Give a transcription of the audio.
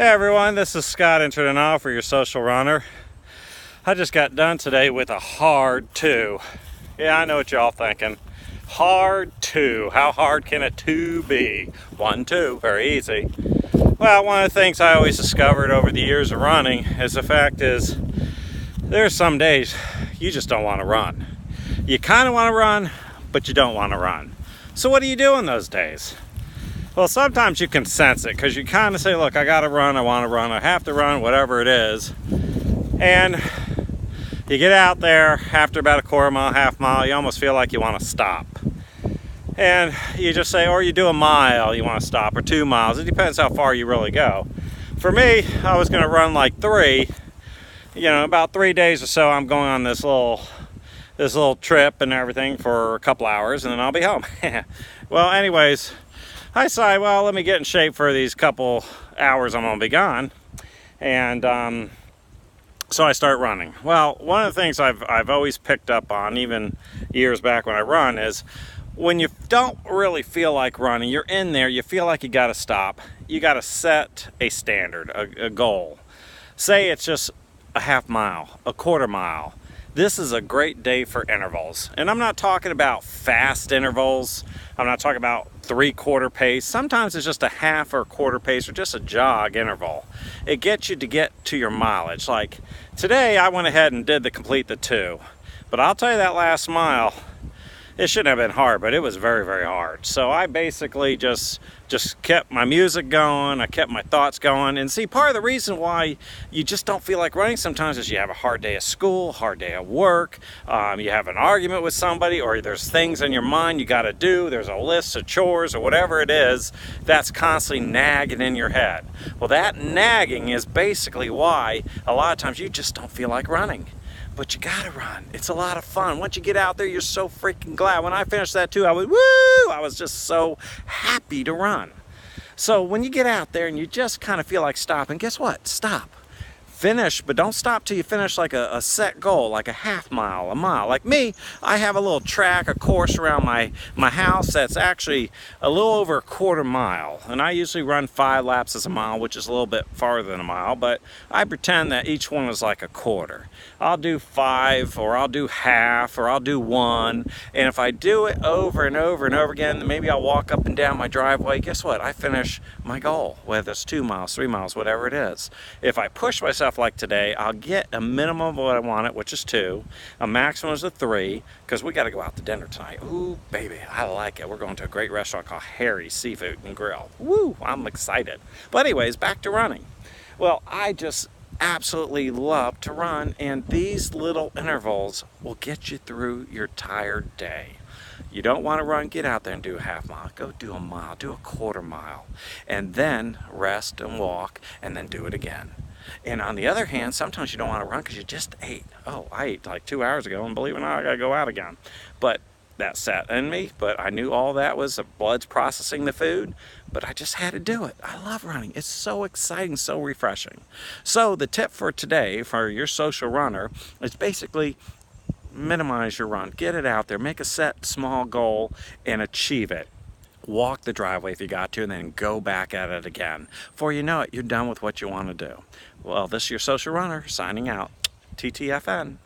Hey everyone, this is Scott entering off for your social runner. I just got done today with a hard 2. Yeah, I know what y'all thinking. Hard 2. How hard can a 2 be? 1, 2, very easy. Well, one of the things I always discovered over the years of running is the fact is there's some days you just don't want to run. You kind of want to run, but you don't want to run. So what do you do in those days? Well, sometimes you can sense it because you kind of say, look, I got to run, I want to run, I have to run, whatever it is. And you get out there after about a quarter mile, half mile, you almost feel like you want to stop. And you just say, or you do a mile, you want to stop, or 2 miles. It depends how far you really go. For me, I was going to run like 3. About 3 days or so, I'm going on this little trip and everything for a couple hours, and then I'll be home. Well, anyways, I decided, well, let me get in shape for these couple hours I'm going to be gone. And so I start running. Well, one of the things I've always picked up on, even years back when I run, is when you don't really feel like running, you're in there, you feel like you got to stop. You got to set a standard, a goal. Say it's just a half mile, a quarter mile. This is a great day for intervals. And I'm not talking about fast intervals. I'm not talking about 3/4 pace. Sometimes it's just a half or a quarter pace or just a jog interval. It gets you to get to your mileage. Like today I went ahead and did complete the 2. But I'll tell you that last mile, it shouldn't have been hard, but it was very, very hard. So I basically just kept my music going, I kept my thoughts going. And see, part of the reason why you just don't feel like running sometimes is you have a hard day of school, hard day of work, you have an argument with somebody, or there's things in your mind you got to do, there's a list of chores or whatever it is that's constantly nagging in your head. Well, that nagging is basically why a lot of times you just don't feel like running. But you gotta run. It's a lot of fun. Once you get out there, you're so freaking glad. When I finished that 2, I was, woo! I was just so happy to run. So when you get out there and you just kind of feel like stopping, guess what? Stop. Finish, but don't stop till you finish like a set goal, like a half mile, a mile. Like me, I have a little track, a course around my house that's actually a little over a quarter mile. And I usually run 5 laps as a mile, which is a little bit farther than a mile, but I pretend that each one is like a quarter. I'll do 5, or I'll do half, or I'll do 1. And if I do it over and over and over again, maybe I'll walk up and down my driveway. Guess what? I finish my goal, whether it's 2 miles, 3 miles, whatever it is. If I push myself like today, I'll get a minimum of what I wanted, which is 2. A maximum is a 3, because we got to go out to dinner tonight. Ooh, baby, I like it. We're going to a great restaurant called Harry's Seafood and Grill. Woo, I'm excited. But anyways, back to running. Well, I just absolutely love to run, and these little intervals will get you through your tired day. You don't want to run, get out there and do a half mile. Go do a mile, do a quarter mile, and then rest and walk, and then do it again. And on the other hand, sometimes you don't want to run because you just ate. Oh, I ate like 2 hours ago, and believe it or not, I got to go out again. But that sat in me, but I knew all that was the blood's processing the food, but I just had to do it. I love running. It's so exciting, so refreshing. So the tip for today for your social runner is basically minimize your run. Get it out there. Make a set small goal and achieve it. Walk the driveway if you got to, and then go back at it again. Before you know it, you're done with what you want to do. Well, this is your social runner signing out. TTFN.